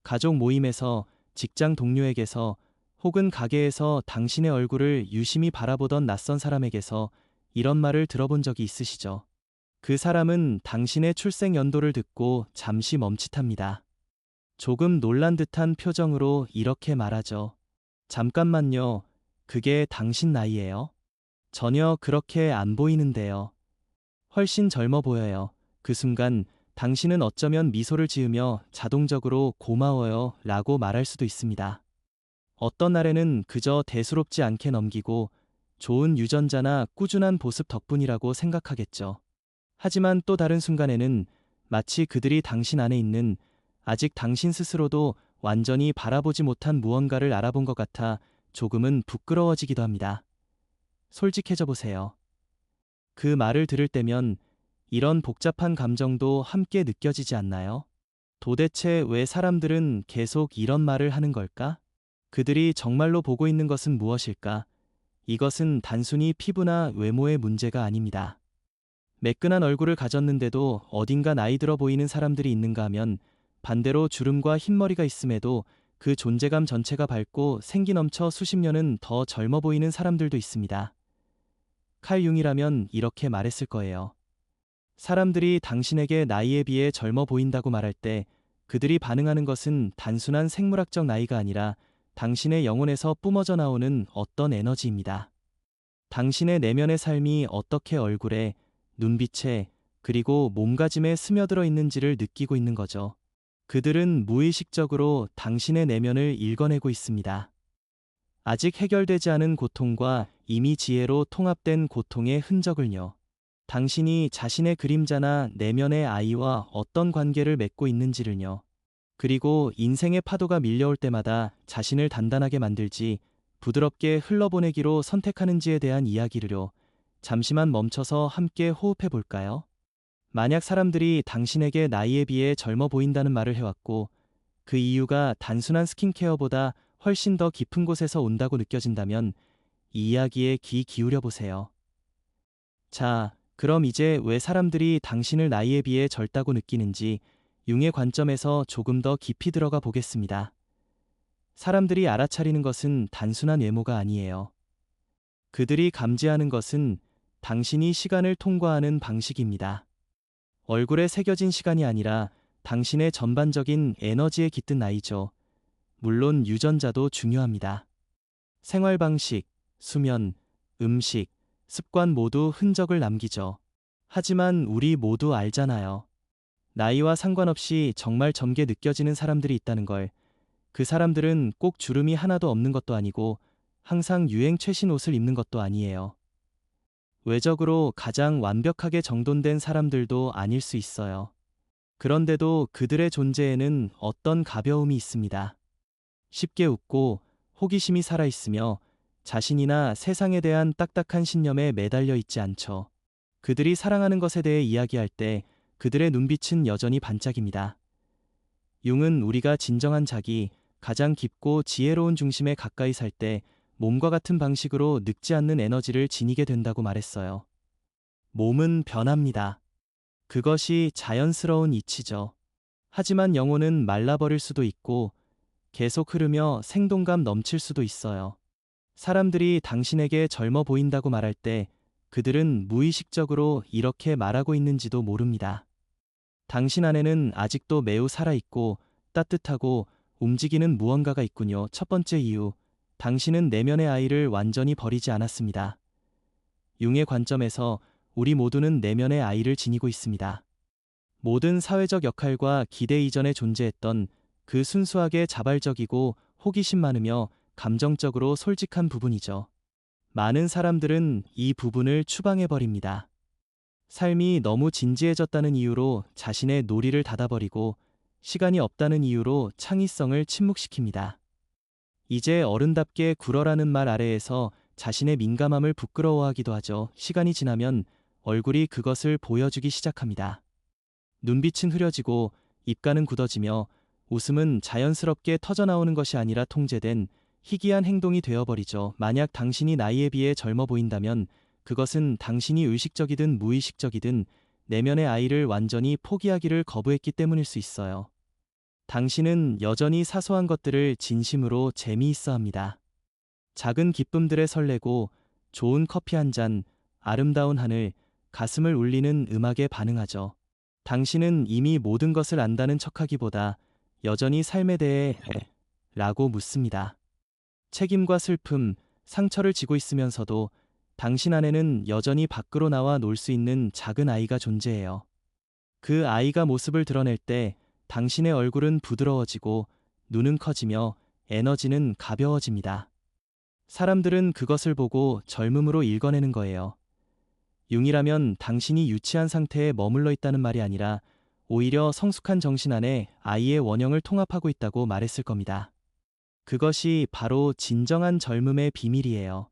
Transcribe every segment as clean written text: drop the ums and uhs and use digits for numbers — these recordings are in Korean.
가족 모임에서, 직장 동료에게서, 혹은 가게에서 당신의 얼굴을 유심히 바라보던 낯선 사람에게서 이런 말을 들어본 적이 있으시죠? 그 사람은 당신의 출생 연도를 듣고 잠시 멈칫합니다. 조금 놀란 듯한 표정으로 이렇게 말하죠. 잠깐만요. 그게 당신 나이예요? 전혀 그렇게 안 보이는데요. 훨씬 젊어 보여요. 그 순간 당신은 어쩌면 미소를 지으며 자동적으로 고마워요 라고 말할 수도 있습니다. 어떤 날에는 그저 대수롭지 않게 넘기고 좋은 유전자나 꾸준한 보습 덕분이라고 생각하겠죠. 하지만 또 다른 순간에는 마치 그들이 당신 안에 있는 아직 당신 스스로도 완전히 바라보지 못한 무언가를 알아본 것 같아 조금은 부끄러워지기도 합니다. 솔직해져 보세요. 그 말을 들을 때면 이런 복잡한 감정도 함께 느껴지지 않나요? 도대체 왜 사람들은 계속 이런 말을 하는 걸까? 그들이 정말로 보고 있는 것은 무엇일까? 이것은 단순히 피부나 외모의 문제가 아닙니다. 매끈한 얼굴을 가졌는데도 어딘가 나이 들어 보이는 사람들이 있는가 하면 반대로 주름과 흰머리가 있음에도 그 존재감 전체가 밝고 생기 넘쳐 수십 년은 더 젊어 보이는 사람들도 있습니다. 칼 융이라면 이렇게 말했을 거예요. 사람들이 당신에게 나이에 비해 젊어 보인다고 말할 때 그들이 반응하는 것은 단순한 생물학적 나이가 아니라 당신의 영혼에서 뿜어져 나오는 어떤 에너지입니다. 당신의 내면의 삶이 어떻게 얼굴에, 눈빛에, 그리고 몸가짐에 스며들어 있는지를 느끼고 있는 거죠. 그들은 무의식적으로 당신의 내면을 읽어내고 있습니다. 아직 해결되지 않은 고통과 이미 지혜로 통합된 고통의 흔적을요. 당신이 자신의 그림자나 내면의 아이와 어떤 관계를 맺고 있는지를요. 그리고 인생의 파도가 밀려올 때마다 자신을 단단하게 만들지 부드럽게 흘러보내기로 선택하는지에 대한 이야기를요. 잠시만 멈춰서 함께 호흡해 볼까요? 만약 사람들이 당신에게 나이에 비해 젊어 보인다는 말을 해왔고 그 이유가 단순한 스킨케어보다 훨씬 더 깊은 곳에서 온다고 느껴진다면 이 이야기에 귀 기울여 보세요. 자, 그럼 이제 왜 사람들이 당신을 나이에 비해 젊다고 느끼는지 융의 관점에서 조금 더 깊이 들어가 보겠습니다. 사람들이 알아차리는 것은 단순한 외모가 아니에요. 그들이 감지하는 것은 당신이 시간을 통과하는 방식입니다. 얼굴에 새겨진 시간이 아니라 당신의 전반적인 에너지에 깃든 나이죠. 물론 유전자도 중요합니다. 생활 방식, 수면, 음식, 습관 모두 흔적을 남기죠. 하지만 우리 모두 알잖아요. 나이와 상관없이 정말 젊게 느껴지는 사람들이 있다는 걸. 그 사람들은 꼭 주름이 하나도 없는 것도 아니고 항상 유행 최신 옷을 입는 것도 아니에요. 외적으로 가장 완벽하게 정돈된 사람들도 아닐 수 있어요. 그런데도 그들의 존재에는 어떤 가벼움이 있습니다. 쉽게 웃고 호기심이 살아있으며 자신이나 세상에 대한 딱딱한 신념에 매달려 있지 않죠. 그들이 사랑하는 것에 대해 이야기할 때 그들의 눈빛은 여전히 반짝입니다. 융은 우리가 진정한 자기, 가장 깊고 지혜로운 중심에 가까이 살 때 몸과 같은 방식으로 늙지 않는 에너지를 지니게 된다고 말했어요. 몸은 변합니다. 그것이 자연스러운 이치죠. 하지만 영혼은 말라버릴 수도 있고 계속 흐르며 생동감 넘칠 수도 있어요. 사람들이 당신에게 젊어 보인다고 말할 때 그들은 무의식적으로 이렇게 말하고 있는지도 모릅니다. 당신 안에는 아직도 매우 살아있고 따뜻하고 움직이는 무언가가 있군요. 첫 번째 이유, 당신은 내면의 아이를 완전히 버리지 않았습니다. 융의 관점에서 우리 모두는 내면의 아이를 지니고 있습니다. 모든 사회적 역할과 기대 이전에 존재했던 그 순수하게 자발적이고 호기심 많으며 감정적으로 솔직한 부분이죠. 많은 사람들은 이 부분을 추방해버립니다. 삶이 너무 진지해졌다는 이유로 자신의 놀이를 닫아버리고 시간이 없다는 이유로 창의성을 침묵시킵니다. 이제 어른답게 굴어라는 말 아래에서 자신의 민감함을 부끄러워하기도 하죠. 시간이 지나면 얼굴이 그것을 보여주기 시작합니다. 눈빛은 흐려지고 입가는 굳어지며 웃음은 자연스럽게 터져나오는 것이 아니라 통제된 희귀한 행동이 되어버리죠. 만약 당신이 나이에 비해 젊어 보인다면 그것은 당신이 의식적이든 무의식적이든 내면의 아이를 완전히 포기하기를 거부했기 때문일 수 있어요. 당신은 여전히 사소한 것들을 진심으로 재미있어 합니다. 작은 기쁨들에 설레고 좋은 커피 한 잔, 아름다운 하늘, 가슴을 울리는 음악에 반응하죠. 당신은 이미 모든 것을 안다는 척하기보다 여전히 삶에 대해 라고 묻습니다. 책임과 슬픔, 상처를 지고 있으면서도 당신 안에는 여전히 밖으로 나와 놀 수 있는 작은 아이가 존재해요. 그 아이가 모습을 드러낼 때 당신의 얼굴은 부드러워지고 눈은 커지며 에너지는 가벼워집니다. 사람들은 그것을 보고 젊음으로 읽어내는 거예요. 융이라면 당신이 유치한 상태에 머물러 있다는 말이 아니라 오히려 성숙한 정신 안에 아이의 원형을 통합하고 있다고 말했을 겁니다. 그것이 바로 진정한 젊음의 비밀이에요.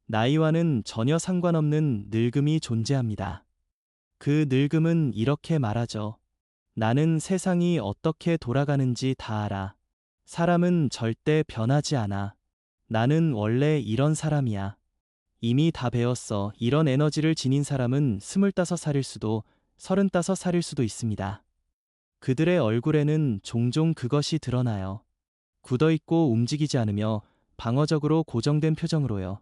나이와는 전혀 상관없는 늙음이 존재합니다. 그 늙음은 이렇게 말하죠. 나는 세상이 어떻게 돌아가는지 다 알아. 사람은 절대 변하지 않아. 나는 원래 이런 사람이야. 이미 다 배웠어. 이런 에너지를 지닌 사람은 25살일 수도 35살일 수도 있습니다. 그들의 얼굴에는 종종 그것이 드러나요. 굳어있고 움직이지 않으며 방어적으로 고정된 표정으로요.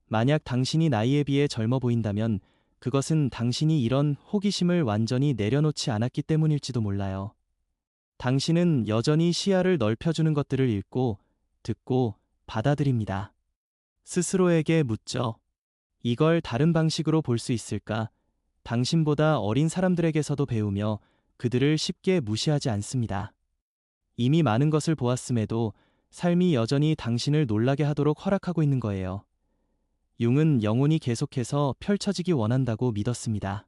만약 당신이 나이에 비해 젊어 보인다면 그것은 당신이 이런 호기심을 완전히 내려놓지 않았기 때문일지도 몰라요. 당신은 여전히 시야를 넓혀주는 것들을 읽고, 듣고, 받아들입니다. 스스로에게 묻죠. 이걸 다른 방식으로 볼 수 있을까? 당신보다 어린 사람들에게서도 배우며 그들을 쉽게 무시하지 않습니다. 이미 많은 것을 보았음에도 삶이 여전히 당신을 놀라게 하도록 허락하고 있는 거예요. 융은 영혼이 계속해서 펼쳐지기 원한다고 믿었습니다.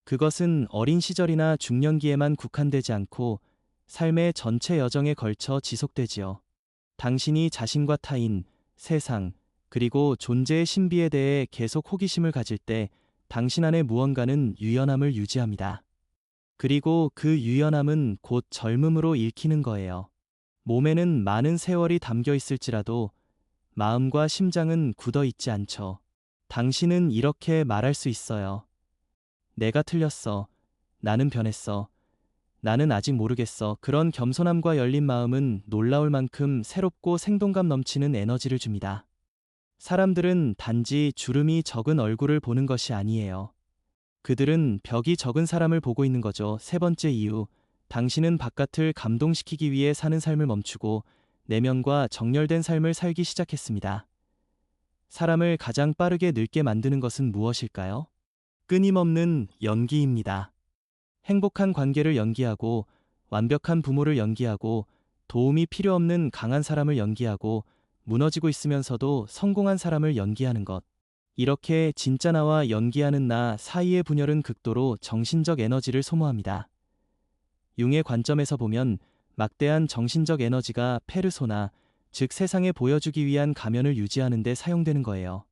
그것은 어린 시절이나 중년기에만 국한되지 않고 삶의 전체 여정에 걸쳐 지속되지요. 당신이 자신과 타인, 세상, 그리고 존재의 신비에 대해 계속 호기심을 가질 때 당신 안의 무언가는 유연함을 유지합니다. 그리고 그 유연함은 곧 젊음으로 읽히는 거예요. 몸에는 많은 세월이 담겨 있을지라도 마음과 심장은 굳어 있지 않죠. 당신은 이렇게 말할 수 있어요. 내가 틀렸어. 나는 변했어. 나는 아직 모르겠어. 그런 겸손함과 열린 마음은 놀라울 만큼 새롭고 생동감 넘치는 에너지를 줍니다. 사람들은 단지 주름이 적은 얼굴을 보는 것이 아니에요. 그들은 벽이 적은 사람을 보고 있는 거죠. 세 번째 이유, 당신은 바깥을 감동시키기 위해 사는 삶을 멈추고 내면과 정렬된 삶을 살기 시작했습니다. 사람을 가장 빠르게 늙게 만드는 것은 무엇일까요? 끊임없는 연기입니다. 행복한 관계를 연기하고, 완벽한 부모를 연기하고, 도움이 필요 없는 강한 사람을 연기하고, 무너지고 있으면서도 성공한 사람을 연기하는 것. 이렇게 진짜 나와 연기하는 나 사이의 분열은 극도로 정신적 에너지를 소모합니다. 융의 관점에서 보면 막대한 정신적 에너지가 페르소나, 즉 세상에 보여주기 위한 가면을 유지하는 데 사용되는 거예요.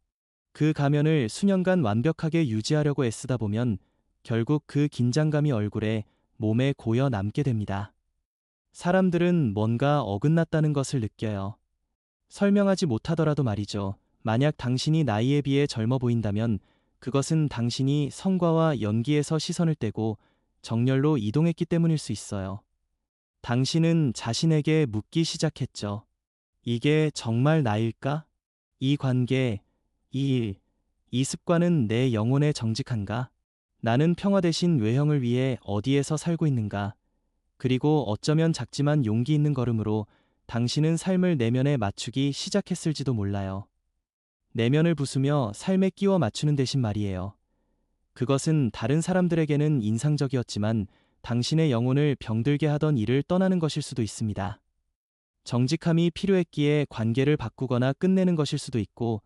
그 가면을 수년간 완벽하게 유지하려고 애쓰다 보면 결국 그 긴장감이 얼굴에, 몸에 고여 남게 됩니다. 사람들은 뭔가 어긋났다는 것을 느껴요. 설명하지 못하더라도 말이죠. 만약 당신이 나이에 비해 젊어 보인다면 그것은 당신이 성과와 연기에서 시선을 떼고 정렬로 이동했기 때문일 수 있어요. 당신은 자신에게 묻기 시작했죠. 이게 정말 나일까? 이 관계, 이 일, 이 습관은 내 영혼에 정직한가? 나는 평화 대신 외형을 위해 어디에서 살고 있는가? 그리고 어쩌면 작지만 용기 있는 걸음으로 당신은 삶을 내면에 맞추기 시작했을지도 몰라요. 내면을 부수며 삶에 끼워 맞추는 대신 말이에요. 그것은 다른 사람들에게는 인상적이었지만 당신의 영혼을 병들게 하던 일을 떠나는 것일 수도 있습니다. 정직함이 필요했기에 관계를 바꾸거나 끝내는 것일 수도 있고,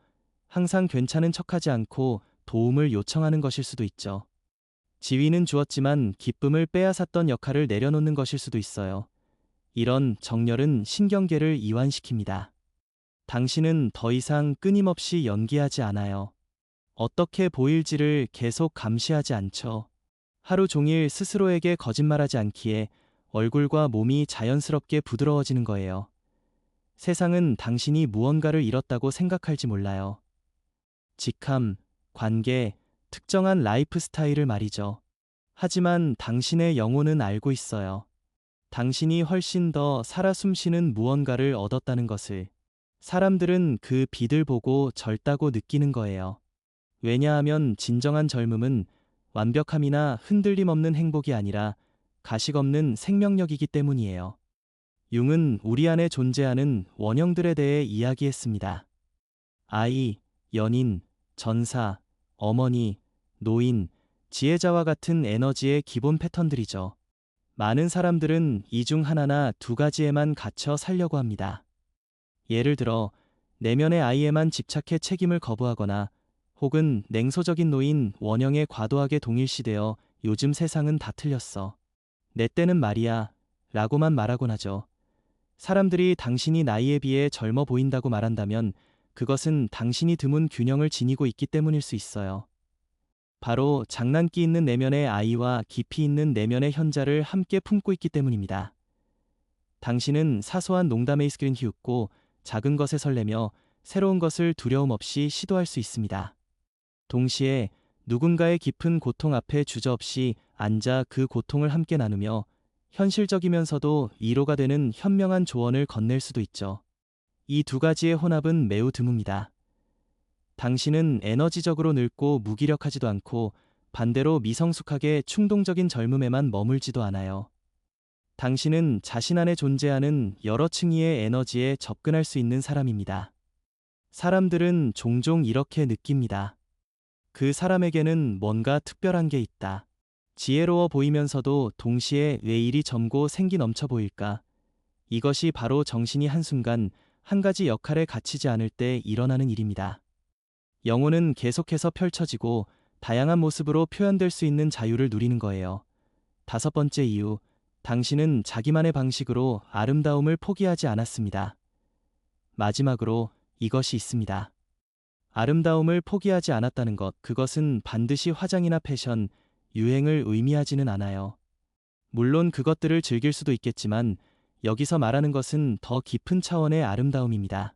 항상 괜찮은 척하지 않고 도움을 요청하는 것일 수도 있죠. 지위는 주었지만 기쁨을 빼앗았던 역할을 내려놓는 것일 수도 있어요. 이런 정렬은 신경계를 이완시킵니다. 당신은 더 이상 끊임없이 연기하지 않아요. 어떻게 보일지를 계속 감시하지 않죠. 하루 종일 스스로에게 거짓말하지 않기에 얼굴과 몸이 자연스럽게 부드러워지는 거예요. 세상은 당신이 무언가를 잃었다고 생각할지 몰라요. 직함, 관계, 특정한 라이프 스타일을 말이죠. 하지만 당신의 영혼은 알고 있어요. 당신이 훨씬 더 살아 숨쉬는 무언가를 얻었다는 것을. 사람들은 그 빛을 보고 젊다고 느끼는 거예요. 왜냐하면 진정한 젊음은 완벽함이나 흔들림 없는 행복이 아니라 가식 없는 생명력이기 때문이에요. 융은 우리 안에 존재하는 원형들에 대해 이야기했습니다. 아이, 연인, 전사, 어머니, 노인, 지혜자와 같은 에너지의 기본 패턴들이죠. 많은 사람들은 이 중 하나나 두 가지에만 갇혀 살려고 합니다. 예를 들어, 내면의 아이에만 집착해 책임을 거부하거나 혹은 냉소적인 노인 원형에 과도하게 동일시되어 요즘 세상은 다 틀렸어. 내 때는 말이야 라고만 말하곤 하죠. 사람들이 당신이 나이에 비해 젊어 보인다고 말한다면 그것은 당신이 드문 균형을 지니고 있기 때문일 수 있어요. 바로 장난기 있는 내면의 아이와 깊이 있는 내면의 현자를 함께 품고 있기 때문입니다. 당신은 사소한 농담에 이끌린 희웃고 작은 것에 설레며 새로운 것을 두려움 없이 시도할 수 있습니다. 동시에 누군가의 깊은 고통 앞에 주저없이 앉아 그 고통을 함께 나누며 현실적이면서도 위로가 되는 현명한 조언을 건넬 수도 있죠. 이 두 가지의 혼합은 매우 드뭅니다. 당신은 에너지적으로 늙고 무기력하지도 않고 반대로 미성숙하게 충동적인 젊음에만 머물지도 않아요. 당신은 자신 안에 존재하는 여러 층위의 에너지에 접근할 수 있는 사람입니다. 사람들은 종종 이렇게 느낍니다. 그 사람에게는 뭔가 특별한 게 있다. 지혜로워 보이면서도 동시에 왜 이리 젊고 생기 넘쳐 보일까? 이것이 바로 정신이 한순간 한 가지 역할에 갇히지 않을 때 일어나는 일입니다. 영혼은 계속해서 펼쳐지고 다양한 모습으로 표현될 수 있는 자유를 누리는 거예요. 다섯 번째 이유, 당신은 자기만의 방식으로 아름다움을 포기하지 않았습니다. 마지막으로 이것이 있습니다. 아름다움을 포기하지 않았다는 것, 그것은 반드시 화장이나 패션, 유행을 의미하지는 않아요. 물론 그것들을 즐길 수도 있겠지만 여기서 말하는 것은 더 깊은 차원의 아름다움입니다.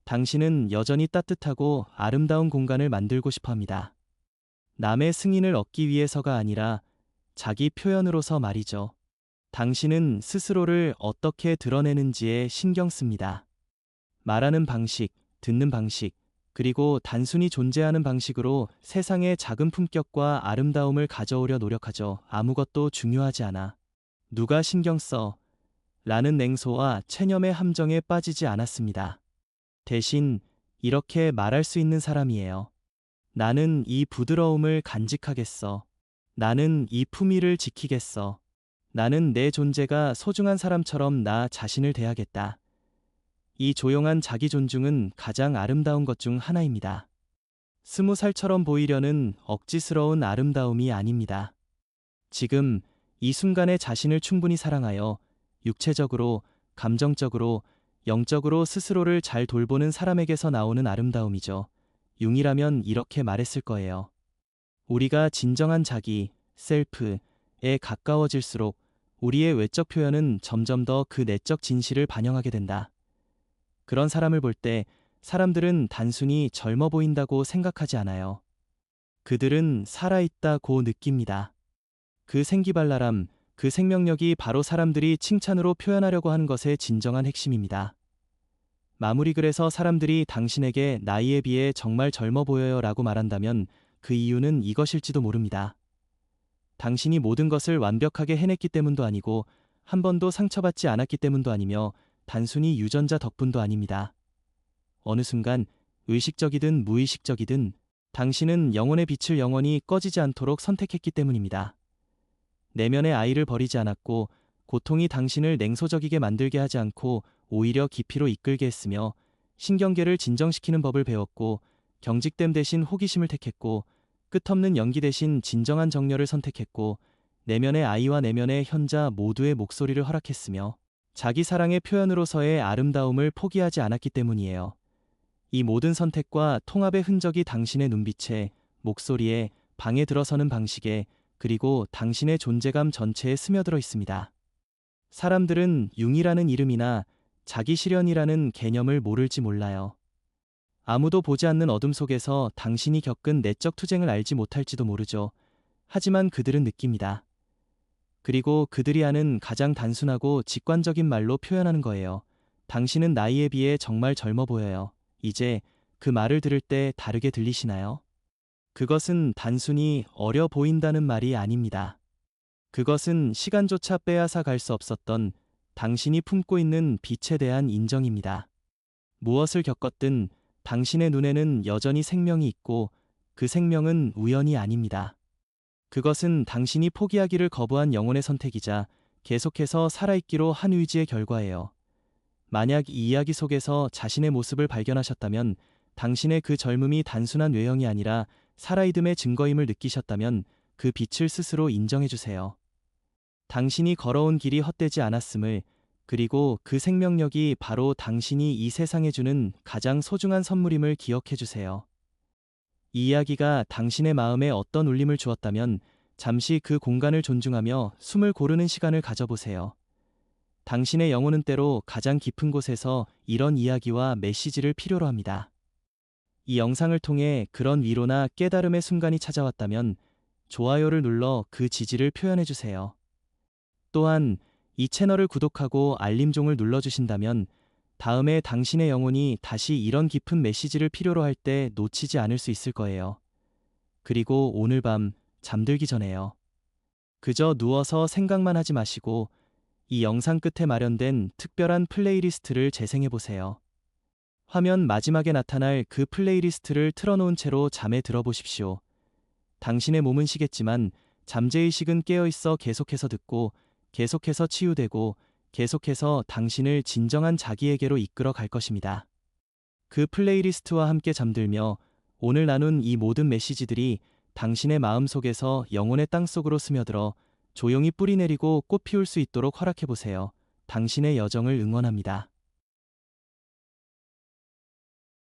당신은 여전히 따뜻하고 아름다운 공간을 만들고 싶어 합니다. 남의 승인을 얻기 위해서가 아니라 자기 표현으로서 말이죠. 당신은 스스로를 어떻게 드러내는지에 신경 씁니다. 말하는 방식, 듣는 방식, 그리고 단순히 존재하는 방식으로 세상의 작은 품격과 아름다움을 가져오려 노력하죠. 아무것도 중요하지 않아. 누가 신경 써? 라는 냉소와 체념의 함정에 빠지지 않았습니다. 대신 이렇게 말할 수 있는 사람이에요. 나는 이 부드러움을 간직하겠어. 나는 이 품위를 지키겠어. 나는 내 존재가 소중한 사람처럼 나 자신을 대하겠다. 이 조용한 자기 존중은 가장 아름다운 것 중 하나입니다. 20살처럼 보이려는 억지스러운 아름다움이 아닙니다. 지금 이 순간에 자신을 충분히 사랑하여 육체적으로, 감정적으로, 영적으로 스스로를 잘 돌보는 사람에게서 나오는 아름다움이죠. 융이라면 이렇게 말했을 거예요. 우리가 진정한 자기, 셀프에 가까워질수록 우리의 외적 표현은 점점 더 그 내적 진실을 반영하게 된다. 그런 사람을 볼 때 사람들은 단순히 젊어 보인다고 생각하지 않아요. 그들은 살아있다고 느낍니다. 그 생기발랄함, 그 생명력이 바로 사람들이 칭찬으로 표현하려고 하는 것의 진정한 핵심입니다. 마무리, 그래서 사람들이 당신에게 나이에 비해 정말 젊어 보여요 라고 말한다면 그 이유는 이것일지도 모릅니다. 당신이 모든 것을 완벽하게 해냈기 때문도 아니고 한 번도 상처받지 않았기 때문도 아니며 단순히 유전자 덕분도 아닙니다. 어느 순간 의식적이든 무의식적이든 당신은 영혼의 빛을 영원히 꺼지지 않도록 선택했기 때문입니다. 내면의 아이를 버리지 않았고 고통이 당신을 냉소적이게 만들게 하지 않고 오히려 깊이로 이끌게 했으며 신경계를 진정시키는 법을 배웠고 경직됨 대신 호기심을 택했고 끝없는 연기 대신 진정한 정열을 선택했고 내면의 아이와 내면의 현자 모두의 목소리를 허락했으며 자기 사랑의 표현으로서의 아름다움을 포기하지 않았기 때문이에요. 이 모든 선택과 통합의 흔적이 당신의 눈빛에, 목소리에, 방에 들어서는 방식에, 그리고 당신의 존재감 전체에 스며들어 있습니다. 사람들은 융이라는 이름이나 자기 실현이라는 개념을 모를지 몰라요. 아무도 보지 않는 어둠 속에서 당신이 겪은 내적 투쟁을 알지 못할지도 모르죠. 하지만 그들은 느낍니다. 그리고 그들이 아는 가장 단순하고 직관적인 말로 표현하는 거예요. 당신은 나이에 비해 정말 젊어 보여요. 이제 그 말을 들을 때 다르게 들리시나요? 그것은 단순히 어려 보인다는 말이 아닙니다. 그것은 시간조차 빼앗아 갈 수 없었던 당신이 품고 있는 빛에 대한 인정입니다. 무엇을 겪었든 당신의 눈에는 여전히 생명이 있고 그 생명은 우연이 아닙니다. 그것은 당신이 포기하기를 거부한 영혼의 선택이자 계속해서 살아있기로 한 의지의 결과예요. 만약 이 이야기 속에서 자신의 모습을 발견하셨다면, 당신의 그 젊음이 단순한 외형이 아니라 살아있음의 증거임을 느끼셨다면 그 빛을 스스로 인정해 주세요. 당신이 걸어온 길이 헛되지 않았음을, 그리고 그 생명력이 바로 당신이 이 세상에 주는 가장 소중한 선물임을 기억해 주세요. 이 이야기가 당신의 마음에 어떤 울림을 주었다면 잠시 그 공간을 존중하며 숨을 고르는 시간을 가져보세요. 당신의 영혼은 때로 가장 깊은 곳에서 이런 이야기와 메시지를 필요로 합니다. 이 영상을 통해 그런 위로나 깨달음의 순간이 찾아왔다면 좋아요를 눌러 그 지지를 표현해 주세요. 또한 이 채널을 구독하고 알림종을 눌러주신다면 다음에 당신의 영혼이 다시 이런 깊은 메시지를 필요로 할 때 놓치지 않을 수 있을 거예요. 그리고 오늘 밤 잠들기 전에요. 그저 누워서 생각만 하지 마시고 이 영상 끝에 마련된 특별한 플레이리스트를 재생해 보세요. 화면 마지막에 나타날 그 플레이리스트를 틀어놓은 채로 잠에 들어보십시오. 당신의 몸은 쉬겠지만 잠재의식은 깨어있어 계속해서 듣고, 계속해서 치유되고, 계속해서 당신을 진정한 자기에게로 이끌어 갈 것입니다. 그 플레이리스트와 함께 잠들며 오늘 나눈 이 모든 메시지들이 당신의 마음속에서 영혼의 땅속으로 스며들어 조용히 뿌리내리고 꽃 피울 수 있도록 허락해보세요. 당신의 여정을 응원합니다.